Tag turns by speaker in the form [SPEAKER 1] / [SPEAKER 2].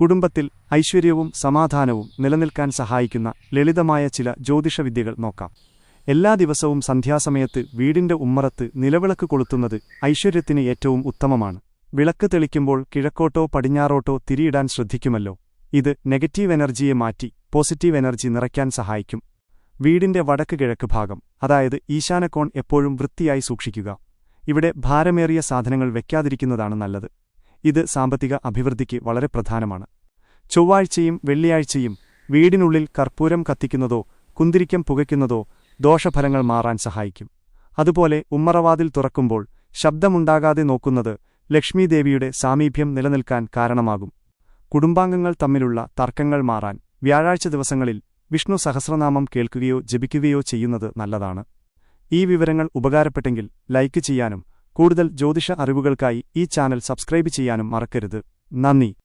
[SPEAKER 1] കുടുംബത്തിൽ ഐശ്വര്യവും സമാധാനവും നിലനിൽക്കാൻ സഹായിക്കുന്ന ലളിതമായ ചില ജ്യോതിഷവിദ്യകൾ നോക്കാം. എല്ലാ ദിവസവും സന്ധ്യാസമയത്ത് വീടിന്റെ ഉമ്മറത്ത് നിലവിളക്ക് കൊളുത്തുന്നത് ഐശ്വര്യത്തിന് ഏറ്റവും ഉത്തമമാണ്. വിളക്ക് തെളിക്കുമ്പോൾ കിഴക്കോട്ടോ പടിഞ്ഞാറോട്ടോ തിരിയിടാൻ ശ്രദ്ധിക്കുമല്ലോ. ഇത് നെഗറ്റീവ് എനർജിയെ മാറ്റി പോസിറ്റീവ് എനർജി നിറയ്ക്കാൻ സഹായിക്കും. വീടിന്റെ വടക്ക് കിഴക്ക് ഭാഗം, അതായത് ഈശാനക്കോൺ, എപ്പോഴും വൃത്തിയായി സൂക്ഷിക്കുക. ഇവിടെ ഭാരമേറിയ സാധനങ്ങൾ വയ്ക്കാതിരിക്കുന്നതാണ് നല്ലത്. ഇത് സാമ്പത്തിക അഭിവൃദ്ധിക്ക് വളരെ പ്രധാനമാണ്. ചൊവ്വാഴ്ചയും വെള്ളിയാഴ്ചയും വീടിനുള്ളിൽ കർപ്പൂരം കത്തിക്കുന്നതോ കുന്തിരിക്കം പുകയ്ക്കുന്നതോ ദോഷഫലങ്ങൾ മാറാൻ സഹായിക്കും. അതുപോലെ ഉമ്മറവാതിൽ തുറക്കുമ്പോൾ ശബ്ദമുണ്ടാകാതെ നോക്കുന്നത് ലക്ഷ്മീദേവിയുടെ സാമീപ്യം നിലനിൽക്കാൻ കാരണമാകും. കുടുംബാംഗങ്ങൾ തമ്മിലുള്ള തർക്കങ്ങൾ മാറാൻ വ്യാഴാഴ്ച ദിവസങ്ങളിൽ വിഷ്ണു സഹസ്രനാമം കേൾക്കുകയോ ജപിക്കുകയോ ചെയ്യുന്നത് നല്ലതാണ്. ഈ വിവരങ്ങൾ ഉപകാരപ്പെട്ടെങ്കിൽ ലൈക്ക് ചെയ്യാനും കൂടുതൽ ജ്യോതിഷ അറിവുകൾക്കായി ഈ ചാനൽ സബ്സ്ക്രൈബ് ചെയ്യാനും മറക്കരുത്. നന്ദി.